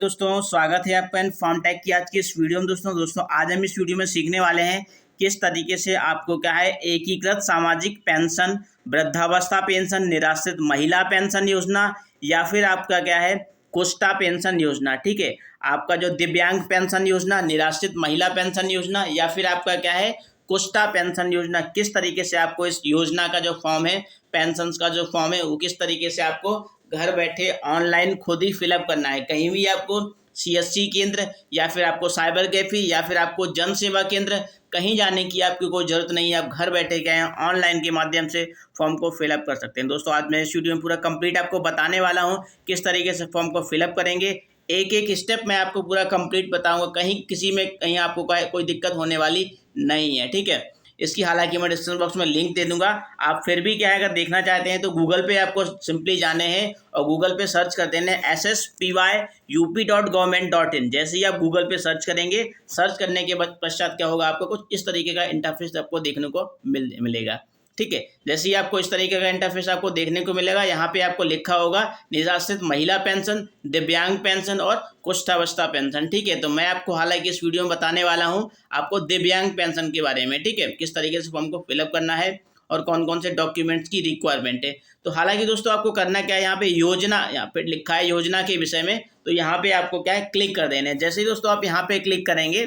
दोस्तों स्वागत है आपका इन फार्म टेक की आज की इस वीडियो में। दोस्तों आज हम इस वीडियो में सीखने वाले हैं किस तरीके से आपको क्या है एकीकृत सामाजिक पेंशन, वृद्धावस्था पेंशन, निराश्रित महिला पेंशन योजना या फिर आपका क्या है कुष्ठा पेंशन योजना। ठीक है, आपका जो दिव्यांग पेंशन योजना, निराश्रित महिला पेंशन योजना या फिर आपका क्या है कुष्ठा पेंशन योजना, किस तरीके से आपको इस योजना का जो फॉर्म है, पेंशन का जो फॉर्म है वो किस तरीके से आपको घर बैठे ऑनलाइन खुद ही फिलअप करना है। कहीं भी आपको सीएससी केंद्र या फिर आपको साइबर कैफे या फिर आपको जन सेवा केंद्र कहीं जाने की आपकी कोई ज़रूरत नहीं है। आप घर बैठे क्या है ऑनलाइन के माध्यम से फॉर्म को फिलअप कर सकते हैं। दोस्तों आज मैं इस वीडियो में पूरा कंप्लीट आपको बताने वाला हूं किस तरीके से फॉर्म को फिलअप करेंगे। एक एक स्टेप मैं आपको पूरा कंप्लीट बताऊंगा, कहीं किसी में कहीं आपको कोई दिक्कत होने वाली नहीं है। ठीक है, इसकी हालांकि मैं डिस्क्रिप्शन बॉक्स में लिंक दे दूंगा। आप फिर भी क्या है अगर देखना चाहते हैं तो गूगल पे आपको सिंपली जाने हैं और गूगल पे सर्च कर देना है sspyup.government.in। जैसे ही आप गूगल पे सर्च करेंगे, सर्च करने के पश्चात क्या होगा आपको कुछ इस तरीके का इंटरफेस आपको देखने को मिलेगा। ठीक है, जैसे ही आपको इस तरीके का इंटरफेस आपको देखने को मिलेगा, यहाँ पे आपको लिखा होगा निराश्रित महिला पेंशन, दिव्यांग पेंशन और कुष्ठावस्था पेंशन। ठीक है, तो मैं आपको हालांकि इस वीडियो में बताने वाला हूँ आपको दिव्यांग पेंशन के बारे में। ठीक है, किस तरीके से फॉर्म को फिलअप करना है और कौन कौन से डॉक्यूमेंट्स की रिक्वायरमेंट है। तो हालांकि दोस्तों आपको करना क्या है, यहाँ पे योजना, यहाँ पे लिखा है योजना के विषय में, तो यहाँ पे आपको क्या है क्लिक कर देना है। जैसे ही दोस्तों आप यहाँ पे क्लिक करेंगे,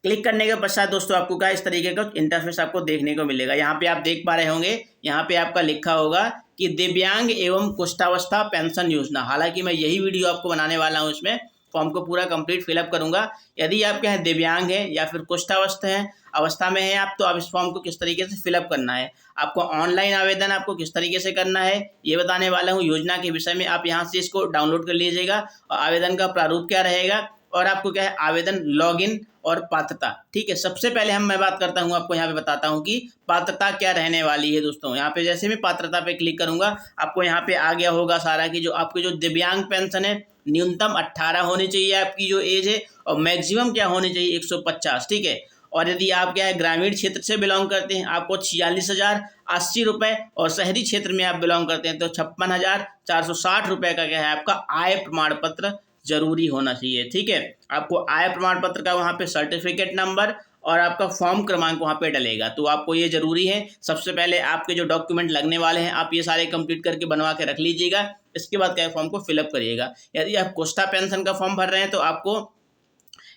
क्लिक करने के पश्चात दोस्तों आपको क्या इस तरीके का इंटरफेस आपको देखने को मिलेगा। यहाँ पे आप देख पा रहे होंगे, यहाँ पे आपका लिखा होगा कि दिव्यांग एवं कुष्ठावस्था पेंशन योजना। हालांकि मैं यही वीडियो आपको बनाने वाला हूँ, इसमें फॉर्म को पूरा कंप्लीट फिलअप करूंगा। यदि आप क्या है दिव्यांग है या फिर कुष्ठावस्था है अवस्था में है आप, तो आप इस फॉर्म को किस तरीके से फिलअप करना है, आपको ऑनलाइन आवेदन आपको किस तरीके से करना है ये बताने वाला हूँ योजना के विषय में। आप यहाँ से इसको डाउनलोड कर लीजिएगा और आवेदन का प्रारूप क्या रहेगा और आपको क्या है आवेदन लॉगिन और पात्रता। ठीक है, सबसे पहले मैं बात करता हूं, आपको यहाँ पे बताता हूं कि पात्रता क्या रहने वाली है। दोस्तों यहाँ पे जैसे मैं पात्रता पे क्लिक करूंगा, आपको यहाँ पे आ गया होगा सारा कि जो आपकी जो दिव्यांग पेंशन है न्यूनतम 18 होनी चाहिए आपकी जो एज है और मैक्सिमम क्या होनी चाहिए 150। ठीक है, और यदि आप क्या है ग्रामीण क्षेत्र से बिलोंग करते हैं आपको 46,080 रुपये और शहरी क्षेत्र में आप बिलोंग करते हैं तो 56,460 रुपये का क्या है आपका आय प्रमाण पत्र जरूरी होना चाहिए। ठीक है, आपको आय प्रमाण पत्र का वहाँ पे सर्टिफिकेट नंबर और आपका फॉर्म क्रमांक वहाँ पे डलेगा, तो आपको ये जरूरी है। सबसे पहले आपके जो डॉक्यूमेंट लगने वाले हैं आप ये सारे कंप्लीट करके बनवा के रख लीजिएगा। इसके बाद क्या फॉर्म को फिलअप करिएगा। यदि आप कुष्ठा पेंशन का फॉर्म भर रहे हैं तो आपको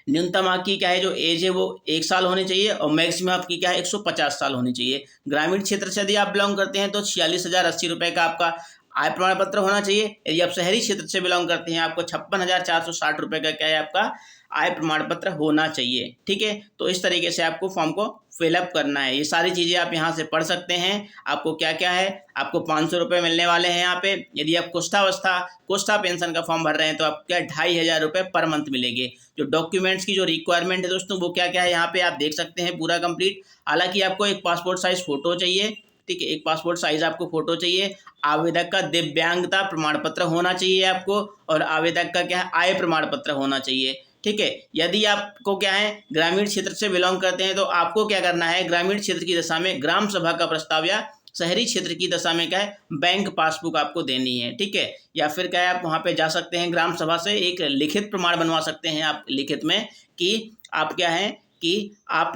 न्यूनतम आपकी क्या है जो एज है वो 1 साल होनी चाहिए और मैक्सिमम आपकी क्या है 150 साल होनी चाहिए। ग्रामीण क्षेत्र से यदि आप बिलोंग करते हैं तो 46,080 रुपये का आपका आय प्रमाण पत्र होना चाहिए। यदि आप शहरी क्षेत्र से बिलोंग करते हैं आपको 56,460 रुपये का क्या है आपका आय प्रमाण पत्र होना चाहिए। ठीक है, तो इस तरीके से आपको फॉर्म को फिलअप करना है। ये सारी चीज़ें आप यहाँ से पढ़ सकते हैं। आपको क्या क्या है, आपको 500 रुपये मिलने वाले हैं यहाँ पे। यदि आप कुष्ठा पेंशन का फॉर्म भर रहे हैं तो आप क्या 2,500 रुपये पर मंथ मिलेंगे। जो डॉक्यूमेंट्स की जो रिक्वायरमेंट है दोस्तों वो क्या क्या है यहाँ पे आप देख सकते हैं पूरा कंप्लीट। हालांकि आपको एक पासपोर्ट साइज फोटो चाहिए। ठीक है, एक पासपोर्ट साइज आपको फोटो चाहिए। आवेदक का दिव्यांगता प्रमाण पत्र होना चाहिए आपको और आवेदक का क्या है आय प्रमाण पत्र होना चाहिए। ठीक है, यदि आपको क्या है ग्रामीण क्षेत्र से बिलोंग करते हैं तो आपको क्या करना है ग्रामीण क्षेत्र की दशा में ग्राम सभा का प्रस्ताव या शहरी क्षेत्र की दशा में क्या है बैंक पासबुक आपको देनी है। ठीक है, या फिर क्या है आप वहाँ पे जा सकते हैं ग्राम सभा से एक लिखित प्रमाण बनवा सकते हैं आप लिखित में कि आप क्या है कि आप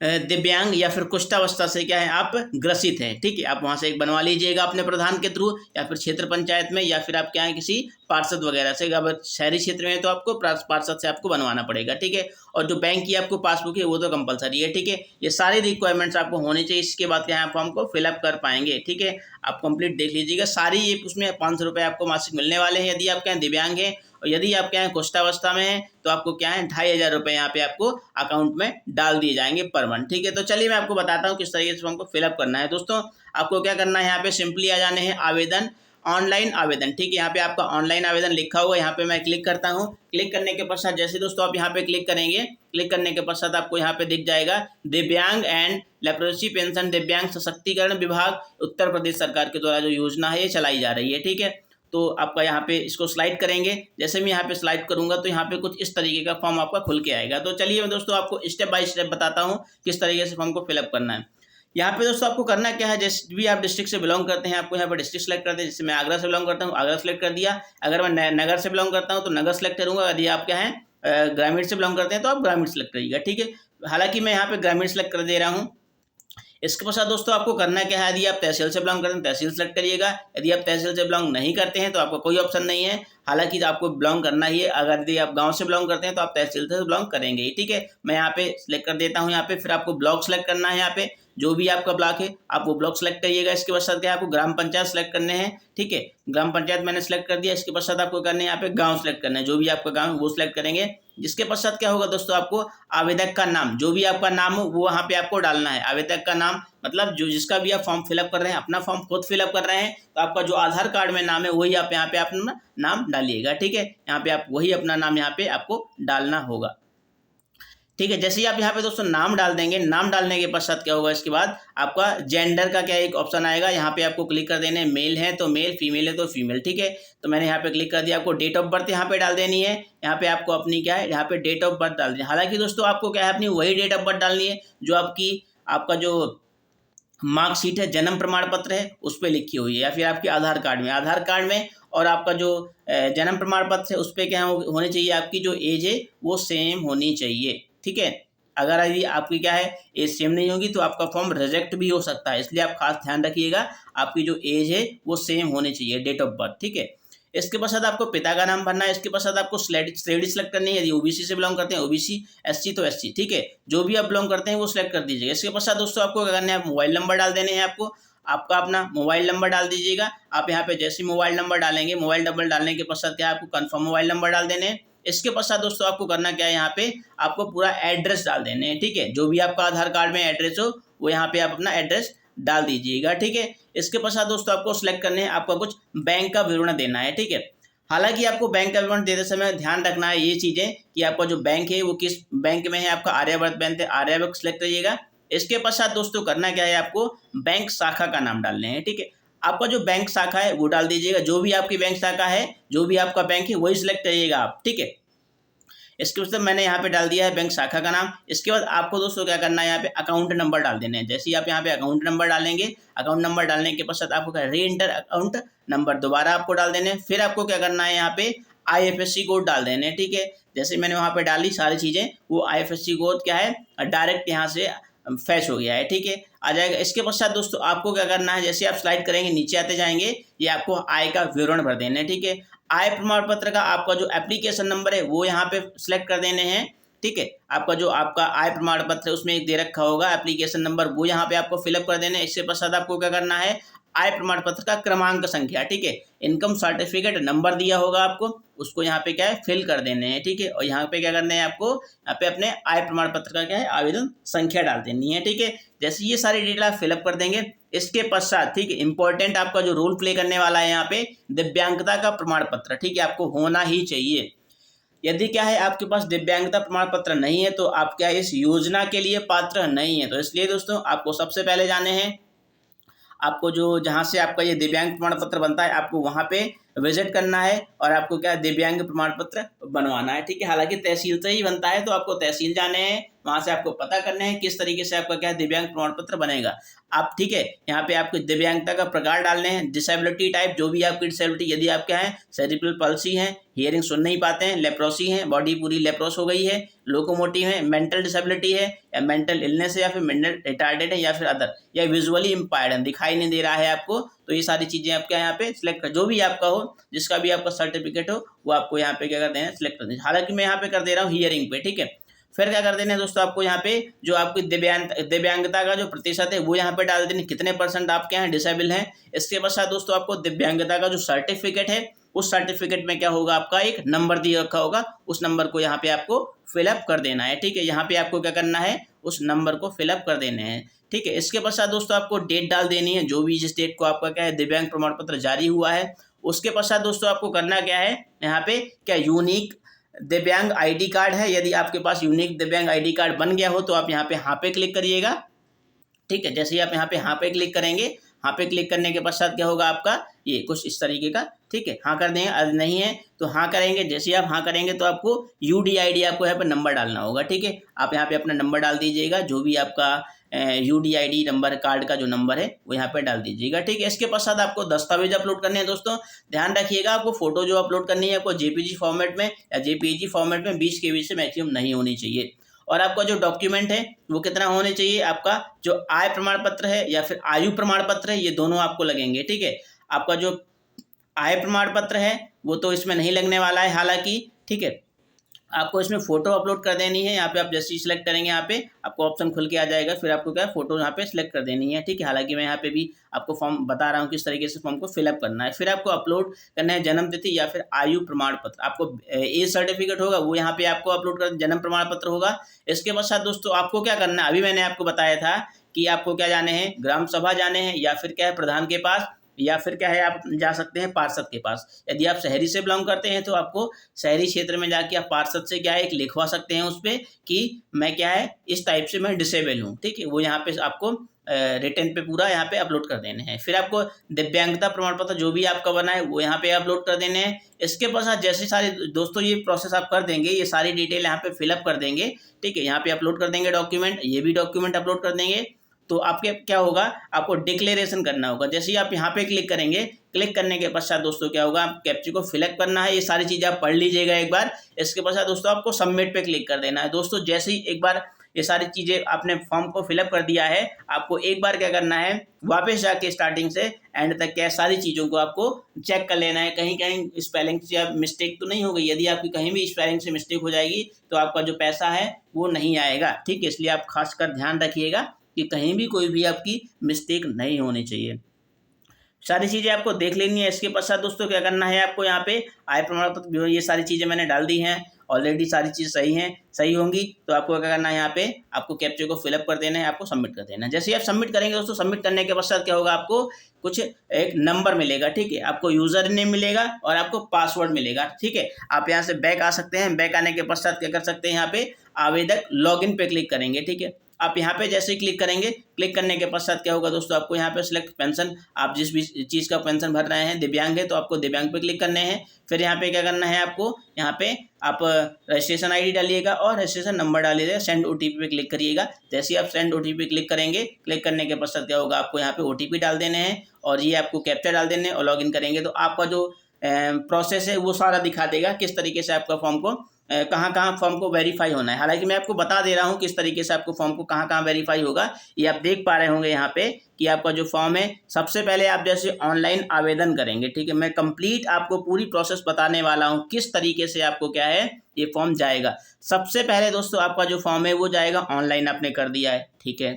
दिव्यांग या फिर कुष्ठावस्था से क्या है आप ग्रसित हैं। ठीक है, आप वहाँ से एक बनवा लीजिएगा अपने प्रधान के थ्रू या फिर क्षेत्र पंचायत में या फिर आप क्या है किसी पार्षद वगैरह से। अगर शहरी क्षेत्र में तो आपको पार्षद से आपको बनवाना पड़ेगा। ठीक है, और जो बैंक की आपको पासबुक है वो तो कंपलसरी है। ठीक है, ये सारी रिक्वायरमेंट्स आपको होनी चाहिए, इसके बाद क्या है फॉर्म को फिलअप कर पाएंगे। ठीक है, आप कंप्लीट देख लीजिएगा सारी। ये उसमें 500 रुपये आपको मासिक मिलने वाले हैं यदि आप क्या दिव्यांग हैं और यदि आप क्या है कुष्ठावस्था में है तो आपको क्या है 2,500 रुपये यहाँ पे आपको अकाउंट में डाल दिए जाएंगे पर मंथ। ठीक है, तो चलिए मैं आपको बताता हूँ किस तरीके से फॉर्म को फिलअप करना है। दोस्तों आपको क्या करना है, यहाँ पे सिंपली आ जाने हैं आवेदन, ऑनलाइन आवेदन। ठीक है, यहाँ पे आपका ऑनलाइन आवेदन लिखा हुआ है, यहाँ पे मैं क्लिक करता हूँ। क्लिक करने के पश्चात जैसे दोस्तों आप यहाँ पे क्लिक करेंगे, क्लिक करने के पश्चात आपको यहाँ पे दिख जाएगा दिव्यांग एंड लेप्रोसी पेंशन दिव्यांग सशक्तिकरण विभाग उत्तर प्रदेश सरकार के द्वारा जो योजना है ये चलाई जा रही है। ठीक है, तो आपका यहाँ पे इसको स्लाइड करेंगे। जैसे मैं यहाँ पे स्लाइड करूंगा तो यहाँ पे कुछ इस तरीके का फॉर्म आपका खुल के आएगा। तो चलिए मैं दोस्तों आपको स्टेप बाय स्टेप बताता हूँ किस तरीके से फॉर्म को फिलअप करना है। यहाँ पे दोस्तों आपको करना क्या है, जैसे भी आप डिस्ट्रिक्ट से बिलोंग करते हैं आपको यहाँ पर डिस्ट्रिक्ट सेलेक्ट करते हैं। जैसे मैं आगरा से बिलोंग करता हूँ, आगरा सेलेक्ट कर दिया। अगर मैं नगर से बिलोंग करता हूँ तो नगर सेलेक्ट करूँगा। यदि आप क्या है ग्रामीण से बिलोंग करते हैं तो आप ग्रामीण सेलेक्ट करिएगा, ठीक है। हालांकि मैं यहाँ पे ग्रामीण सेलेक्ट कर दे रहा हूँ। इसके पश्चात दोस्तों आपको करना क्या है, यदि आप तहसील से बिलोंग करते हैं तहसील सेलेक्ट करिएगा। यदि आप तहसील से बिलोंग नहीं करते हैं तो आपको कोई ऑप्शन नहीं है, हालांकि आपको बिलोंग करना ही है। अगर यदि आप गांव से बिलोंग करते हैं तो आप तहसील से बिलोंग करेंगे ही, ठीक है। मैं यहाँ पे सिलेक्ट कर देता हूँ। यहाँ पे फिर आपको ब्लॉक सेलेक्ट करना है। यहाँ पे जो भी आपका ब्लॉक है आप वो ब्लॉक सेलेक्ट करिएगा। इसके पश्चात क्या आपको ग्राम पंचायत सेलेक्ट करने हैं, ठीक है। ग्राम पंचायत मैंने सेलेक्ट कर दिया। इसके पश्चात आपको करना है यहाँ पे गाँव सेलेक्ट करना है, जो भी आपका गाँव है वो सिलेक्ट करेंगे। जिसके पश्चात क्या होगा दोस्तों, आपको आवेदक का नाम, जो भी आपका नाम हो वो वहाँ पे आपको डालना है। आवेदक का नाम मतलब जो जिसका भी आप फॉर्म फिलअप कर रहे हैं, अपना फॉर्म खुद फिलअप कर रहे हैं तो आपका जो आधार कार्ड में नाम है वही आप यहाँ पे अपना नाम डालिएगा, ठीक है। यहाँ पे आप वही अपना नाम यहाँ पे आपको डालना होगा, ठीक है। जैसे ही आप यहाँ पे दोस्तों नाम डाल देंगे, नाम डालने के पश्चात क्या होगा, इसके बाद आपका जेंडर का क्या एक ऑप्शन आएगा। यहाँ पे आपको क्लिक कर देने, मेल है तो मेल, फीमेल है तो फीमेल, ठीक है। तो मैंने यहाँ पे क्लिक कर दिया। आपको डेट ऑफ बर्थ यहाँ पे डाल देनी है। यहाँ पे आपको अपनी क्या है, यहाँ पे डेट ऑफ बर्थ डाल देनी है। हालांकि दोस्तों आपको क्या है, अपनी वही डेट ऑफ बर्थ डालनी है जो आपका जो मार्कशीट है, जन्म प्रमाण पत्र है उस पर लिखी हुई है, या फिर आपके आधार कार्ड में और आपका जो जन्म प्रमाण पत्र है उस पर क्या होनी चाहिए, आपकी जो एज है वो सेम होनी चाहिए, ठीक है। अगर यदि आपकी क्या है एज सेम नहीं होगी तो आपका फॉर्म रिजेक्ट भी हो सकता है, इसलिए आप खास ध्यान रखिएगा आपकी जो एज है वो सेम होनी चाहिए, डेट ऑफ बर्थ, ठीक है। इसके पश्चात आपको पिता का नाम भरना है। इसके पश्चात आपको श्रेणी सेलेक्ट करनी है। यदि ओबीसी से बिलोंग करते हैं ओबीसी, एससी तो एससी, ठीक है। जो भी आप बिलोंग करते हैं वो सिलेक्ट कर दीजिएगा। इसके पश्चात दोस्तों आपको क्या करना है, मोबाइल नंबर डाल देने हैं। आपका अपना मोबाइल नंबर डाल दीजिएगा। आप यहाँ पे जैसे मोबाइल नंबर डालेंगे, मोबाइल नंबर डालने के पश्चात क्या आपको कंफर्म मोबाइल नंबर डाल देने हैं। इसके पश्चात दोस्तों आपको करना क्या है, यहाँ पे आपको पूरा एड्रेस डाल देने हैं, ठीक है। जो भी आपका आधार कार्ड में एड्रेस हो वो यहाँ पे आप अपना एड्रेस डाल दीजिएगा, ठीक है। इसके पश्चात दोस्तों आपको सिलेक्ट करने हैं, आपका कुछ बैंक का विवरण देना है, ठीक है। हालांकि आपको बैंक का विवरण देते समय ध्यान रखना है ये चीज़ें कि आपका जो बैंक है वो किस बैंक में है। आपका आर्यावर्त बैंक है, आर्यावर्त सेलेक्ट करिएगा। इसके पश्चात दोस्तों करना क्या है, आपको बैंक शाखा का नाम डालने हैं, ठीक है। आपका जो बैंक शाखा है वो डाल दीजिएगा। जो भी आपकी बैंक शाखा है, जो भी आपका बैंक है वही सिलेक्ट करिएगा आप, ठीक है। इसके बाद मैंने यहाँ पे डाल दिया है बैंक शाखा का नाम। इसके बाद आपको दोस्तों क्या करना है, यहाँ पे अकाउंट नंबर डाल देने हैं। जैसे ही आप यहाँ पे अकाउंट नंबर डालेंगे, अकाउंट नंबर डालने के पश्चात आपको क्या री एंटर अकाउंट नंबर दोबारा आपको डाल देने हैं। फिर आपको क्या करना है, यहाँ पे IFSC कोड डाल देने हैं, ठीक है। जैसे मैंने वहाँ पे डाली सारी चीज़ें, वो IFSC कोड क्या है डायरेक्ट यहाँ से फैच हो गया है, ठीक है, आ जाएगा। इसके पश्चात दोस्तों आपको क्या करना है, जैसे आप स्लाइड करेंगे नीचे आते जाएंगे, ये आपको आय का विवरण भर देना है, ठीक है। आय प्रमाण पत्र का आपका जो एप्लीकेशन नंबर है वो यहाँ पे सिलेक्ट कर देने हैं, ठीक है। आपका आय प्रमाण पत्र है उसमें एक दे रखा होगा एप्लीकेशन नंबर, वो यहाँ पे आपको फिलअप कर देना है। इसके पश्चात आपको क्या करना है, आय प्रमाण पत्र का क्रमांक संख्या, ठीक है। इनकम सर्टिफिकेट नंबर दिया होगा आपको, उसको यहाँ पे क्या है फिल कर देने हैं, ठीक है। और यहाँ पे क्या करना है, आपको यहाँ पे अपने आय प्रमाण पत्र का क्या है आवेदन संख्या डाल देनी है, ठीक है। जैसे ये सारी डिटेल आप फिलअप कर देंगे, इसके पश्चात ठीक है इंपॉर्टेंट आपका जो रोल प्ले करने वाला है यहाँ पे दिव्यांगता का प्रमाण पत्र, ठीक है, आपको होना ही चाहिए। यदि क्या है आपके पास दिव्यांगता प्रमाण पत्र नहीं है तो आप क्या इस योजना के लिए पात्र नहीं है। तो इसलिए दोस्तों आपको सबसे पहले जाने हैं, आपको जो जहाँ से आपका ये दिव्यांग प्रमाण पत्र बनता है आपको वहाँ पे विजिट करना है और आपको क्या दिव्यांग प्रमाण पत्र बनवाना है, ठीक है। हालांकि तहसील से ही बनता है तो आपको तहसील जाने हैं, वहाँ से आपको पता करना है किस तरीके से आपका क्या दिव्यांग प्रमाण पत्र बनेगा आप, ठीक है। यहाँ पे आपको दिव्यांगता का प्रकार डालने हैं, डिसेबिलिटी टाइप, जो भी आपकी डिसेबिलिटी, यदि आप क्या है सेरिब्रल पल्सी है, हियरिंग सुन नहीं पाते हैं, लेप्रोसी है, बॉडी पूरी लेप्रोस हो गई है, लोकोमोटिव है, मेंटल डिसेबिलिटी है या मेंटल इलनेस है या फिर मेंटल रिटार्डेड है या फिर अदर, या विजुअली इम्पायर्ड है, दिखाई नहीं दे रहा है आपको, तो ये सारी चीज़ें आपका यहाँ पे सिलेक्ट कर, जो भी आपका हो, जिसका भी आपका सर्टिफिकेट हो वो आपको यहाँ पे क्या कर देना है सिलेक्ट कर देना। हालांकि मैं यहाँ पे कर दे रहा हूँ हियरिंग पे, ठीक है। फिर क्या कर देना है दोस्तों, आपको यहाँ पे जो आपकी दिव्यांगता का जो प्रतिशत है वो यहाँ पे डाल देने, कितने % आपके यहाँ डिसेबल हैं। इसके पश्चात दोस्तों आपको दिव्यांगता का जो सर्टिफिकेट है उस सर्टिफिकेट में क्या होगा, आपका एक नंबर दिया रखा होगा, उस नंबर को यहाँ पे आपको फिलअप कर देना है, ठीक है। यहाँ पे आपको क्या करना है, उस नंबर को फिलअप कर देने हैं, ठीक है। इसके पश्चात दोस्तों आपको डेट डाल देनी है, जो भी जिस डेट को आपका क्या है दिव्यांग प्रमाण पत्र जारी हुआ है। उसके पश्चात दोस्तों आपको करना क्या है, यहाँ पे क्या यूनिक दिव्यांग ID कार्ड है, यदि आपके पास यूनिक दिव्यांग ID कार्ड बन गया हो तो आप यहाँ पे हाँ पे क्लिक करिएगा, ठीक है। जैसे ही आप यहाँ पे हाँ पे क्लिक करेंगे, हाँ पे क्लिक करने के पश्चात क्या होगा आपका ये कुछ इस तरीके का, ठीक है। हाँ कर देंगे, अगर नहीं है तो हाँ करेंगे। जैसे ही आप हाँ करेंगे तो आपको UDID आपको यहाँ पे नंबर डालना होगा, ठीक है। आप यहाँ पे अपना नंबर डाल दीजिएगा, जो भी आपका UDID नंबर, कार्ड का जो नंबर है वो यहाँ पे डाल दीजिएगा। ठीक है, इसके पश्चात आपको दस्तावेज अपलोड करने हैं दोस्तों। ध्यान रखिएगा, आपको फोटो जो अपलोड करनी है आपको JPG फॉर्मेट में या JPEG फॉर्मेट में 20 KB से मैक्सिमम नहीं होनी चाहिए। और आपका जो डॉक्यूमेंट है वो कितना होने चाहिए, आपका जो आय प्रमाण पत्र है या फिर आयु प्रमाण पत्र है, ये दोनों आपको लगेंगे। ठीक है, आपका जो आय प्रमाण पत्र है वो तो इसमें नहीं लगने वाला है हालांकि। ठीक है, आपको इसमें फोटो अपलोड कर देनी है। यहाँ पे आप जैसे ही सिलेक्ट करेंगे यहाँ पे आपको ऑप्शन खुल के आ जाएगा, फिर आपको क्या है फोटो यहाँ पे सिलेक्ट कर देनी है। ठीक है, हालांकि मैं यहाँ पे भी आपको फॉर्म बता रहा हूँ किस तरीके से फॉर्म को फिलअप करना है। फिर आपको अपलोड करना है जन्म तिथि या फिर आयु प्रमाण पत्र। आपको एज सर्टिफिकेट होगा वो यहाँ पे आपको अपलोड कर, जन्म प्रमाण पत्र होगा। इसके पश्चात दोस्तों आपको क्या करना है, अभी मैंने आपको बताया था कि आपको क्या जाने हैं, ग्राम सभा जाने हैं या फिर क्या है प्रधान के पास, या फिर क्या है आप जा सकते हैं पार्षद के पास। यदि आप शहरी से बिलोंग करते हैं तो आपको शहरी क्षेत्र में जाके आप पार्षद से क्या है एक लिखवा सकते हैं उस पर कि मैं क्या है इस टाइप से मैं डिसेबल हूँ। ठीक है, वो यहाँ पे आपको रिटर्न पे पूरा यहाँ पे अपलोड कर देने हैं। फिर आपको दिव्यांगता प्रमाण पत्र जो भी आपका बना है वो यहाँ पे अपलोड कर देने हैं। इसके पश्चात जैसे सारे दोस्तों ये प्रोसेस आप कर देंगे, ये सारी डिटेल यहाँ पे फिलअप कर देंगे। ठीक है, यहाँ पे अपलोड कर देंगे डॉक्यूमेंट, ये भी डॉक्यूमेंट अपलोड कर देंगे। तो आपके क्या होगा, आपको डिक्लेरेशन करना होगा। जैसे ही आप यहाँ पे क्लिक करेंगे, क्लिक करने के पश्चात दोस्तों क्या होगा, आप कैप्चा को फिलअप करना है। ये सारी चीज़ें आप पढ़ लीजिएगा एक बार। इसके पश्चात दोस्तों आपको सबमिट पे क्लिक कर देना है। दोस्तों जैसे ही एक बार ये सारी चीज़ें आपने फॉर्म को फिलअप कर दिया है, आपको एक बार क्या करना है, वापस जाके स्टार्टिंग से एंड तक क्या सारी चीज़ों को आपको चेक कर लेना है। कहीं कहीं स्पेलिंग से मिस्टेक तो नहीं हो गई। यदि आपकी कहीं भी स्पेलिंग से मिस्टेक हो जाएगी तो आपका जो पैसा है वो नहीं आएगा। ठीक है, इसलिए आप खासकर ध्यान रखिएगा कि कहीं भी कोई भी आपकी मिस्टेक नहीं होनी चाहिए। सारी चीज़ें आपको देख लेनी है। इसके पश्चात दोस्तों क्या करना है, आपको यहाँ पे आय प्रमाण पत्र जो ये सारी चीज़ें मैंने डाल दी हैं ऑलरेडी, सारी चीज़ सही हैं, सही होंगी। तो आपको क्या करना है, यहाँ पे आपको कैप्चा को फिलअप कर देना है, आपको सबमिट कर देना है। जैसे ही आप सबमिट करेंगे दोस्तों, सबमिट करने के पश्चात क्या होगा, आपको कुछ एक नंबर मिलेगा। ठीक है, आपको यूज़र नेम मिलेगा और आपको पासवर्ड मिलेगा। ठीक है, आप यहाँ से बैक आ सकते हैं। बैक आने के पश्चात क्या कर सकते हैं, यहाँ पे आवेदक लॉगिन पे क्लिक करेंगे। ठीक है, आप यहाँ पे जैसे ही क्लिक करेंगे, क्लिक करने के पश्चात क्या होगा दोस्तों, आपको यहाँ पे सिलेक्ट पेंशन, आप जिस भी चीज़ का पेंशन भर रहे हैं, दिव्यांग है तो आपको दिव्यांग पे क्लिक करने हैं। फिर यहाँ पे क्या करना है, आपको यहाँ पे आप रजिस्ट्रेशन ID डालिएगा और रजिस्ट्रेशन नंबर डालिएगा, सेंड OTP पे क्लिक करिएगा। जैसे ही आप सेंड OTP क्लिक करेंगे, क्लिक करने के पश्चात क्या होगा, आपको यहाँ पे OTP डाल देने हैं और ये आपको कैप्चा डाल देने हैं और लॉगिन करेंगे तो आपका जो प्रोसेस है वो सारा दिखा देगा किस तरीके से आपका फॉर्म को कहाँ कहाँ फॉर्म को वेरीफाई होना है। हालांकि मैं आपको बता दे रहा हूँ किस तरीके से आपको फॉर्म को कहाँ कहाँ वेरीफाई होगा। ये आप देख पा रहे होंगे यहाँ पे कि आपका जो फॉर्म है, सबसे पहले आप जैसे ऑनलाइन आवेदन करेंगे। ठीक है, मैं कंप्लीट आपको पूरी प्रोसेस बताने वाला हूँ किस तरीके से आपको क्या है ये फॉर्म जाएगा। सबसे पहले दोस्तों आपका जो फॉर्म है वो जाएगा ऑनलाइन, आपने कर दिया है। ठीक है,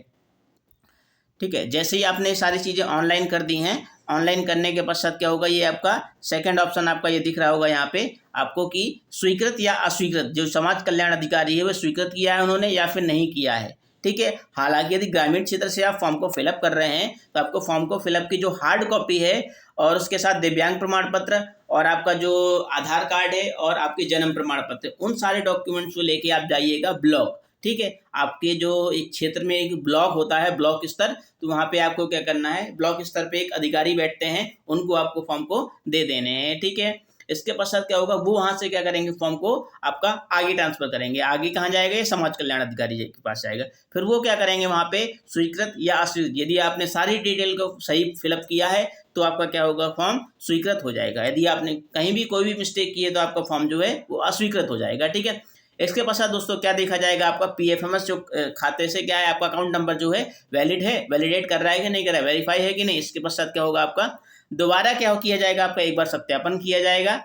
ठीक है, जैसे ही आपने सारी चीज़ें ऑनलाइन कर दी हैं, ऑनलाइन करने के पश्चात क्या होगा, ये आपका सेकंड ऑप्शन आपका ये दिख रहा होगा यहाँ पे आपको कि स्वीकृत या अस्वीकृत। जो समाज कल्याण अधिकारी है वो स्वीकृत किया है उन्होंने या फिर नहीं किया है। ठीक है, हालांकि यदि ग्रामीण क्षेत्र से आप फॉर्म को फिलअप कर रहे हैं तो आपको फॉर्म को फिलअप की जो हार्ड कॉपी है और उसके साथ दिव्यांग प्रमाण पत्र और आपका जो आधार कार्ड है और आपके जन्म प्रमाण पत्र, उन सारे डॉक्यूमेंट्स को लेके आप जाइएगा ब्लॉक। ठीक है, आपके जो एक क्षेत्र में एक ब्लॉक होता है, ब्लॉक स्तर, तो वहाँ पे आपको क्या करना है, ब्लॉक स्तर पे एक अधिकारी बैठते हैं, उनको आपको फॉर्म को दे देने हैं। ठीक है, इसके पश्चात क्या होगा, वो वहाँ से क्या करेंगे, फॉर्म को आपका आगे ट्रांसफर करेंगे। आगे कहाँ जाएगा, ये समाज कल्याण अधिकारी के पास जाएगा। फिर वो क्या करेंगे, वहाँ पे स्वीकृत या अस्वीकृत, यदि आपने सारी डिटेल को सही फिलअप किया है तो आपका क्या होगा, फॉर्म स्वीकृत हो जाएगा। यदि आपने कहीं भी कोई भी मिस्टेक की है तो आपका फॉर्म जो है वो अस्वीकृत हो जाएगा। ठीक है, इसके पश्चात दोस्तों क्या देखा जाएगा, आपका PFMS जो खाते से क्या है, आपका अकाउंट नंबर जो है वैलिड है, वैलिडेट कर रहा है कि नहीं कर रहा है, वेरीफाई है कि नहीं। इसके पश्चात क्या होगा, आपका दोबारा क्या किया जाएगा, आपका एक बार सत्यापन किया जाएगा।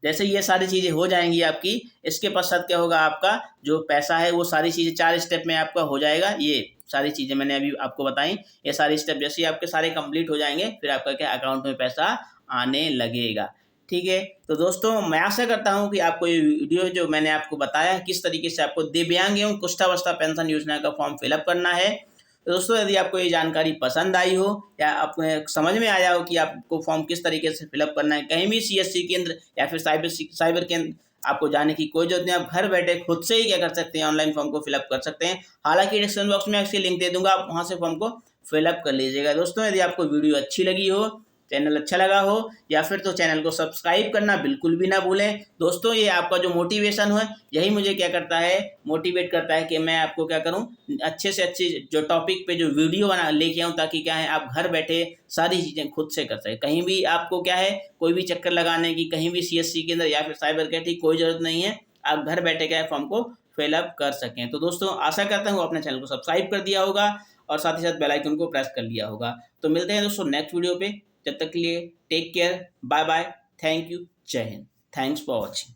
जैसे ये सारी चीज़ें हो जाएंगी आपकी, इसके पश्चात क्या होगा, आपका जो पैसा है वो सारी चीज़ें 4 स्टेप में आपका हो जाएगा। ये सारी चीज़ें मैंने अभी आपको बताई, ये सारी स्टेप जैसे ही आपके सारे कंप्लीट हो जाएंगे फिर आपका क्या अकाउंट में पैसा आने लगेगा। ठीक है, तो दोस्तों मैं आशा करता हूं कि आपको ये वीडियो जो मैंने आपको बताया किस तरीके से आपको दिव्यांग एवं कुष्ठावस्था पेंशन योजना का फॉर्म फिलअप करना है। तो दोस्तों यदि आपको ये जानकारी पसंद आई हो या आपको समझ में आया हो कि आपको फॉर्म किस तरीके से फिलअप करना है, कहीं भी CSC केंद्र या फिर साइबर केंद्र आपको जाने की कोई जरूरत नहीं, आप घर बैठे खुद से ही क्या कर सकते हैं, ऑनलाइन फॉर्म को फिलअप कर सकते हैं। हालांकि डिस्क्रिप्शन बॉक्स में इसकी लिंक दे दूंगा, आप वहाँ से फॉर्म को फिलअप कर लीजिएगा। दोस्तों यदि आपको वीडियो अच्छी लगी हो चैनल अच्छा लगा हो या फिर तो चैनल को सब्सक्राइब करना बिल्कुल भी ना भूलें। दोस्तों ये आपका जो मोटिवेशन है यही मुझे क्या करता है, मोटिवेट करता है कि मैं आपको क्या करूं, अच्छे से अच्छी जो टॉपिक पे जो वीडियो बना लेके आऊं, ताकि क्या है आप घर बैठे सारी चीज़ें खुद से कर सकें। कहीं भी आपको क्या है कोई भी चक्कर लगाने की, कहीं भी CSC के अंदर या फिर साइबर कैफे की कोई ज़रूरत नहीं है। आप घर बैठे क्या है फॉर्म को फिलअप कर सकें। तो दोस्तों आशा करता हूँ अपने चैनल को सब्सक्राइब कर दिया होगा और साथ ही साथ बेल आइकन को प्रेस कर लिया होगा। तो मिलते हैं दोस्तों नेक्स्ट वीडियो पे, जब तक के लिए take care, bye bye, thank you, जय हिंद, थैंक्स फॉर वॉचिंग।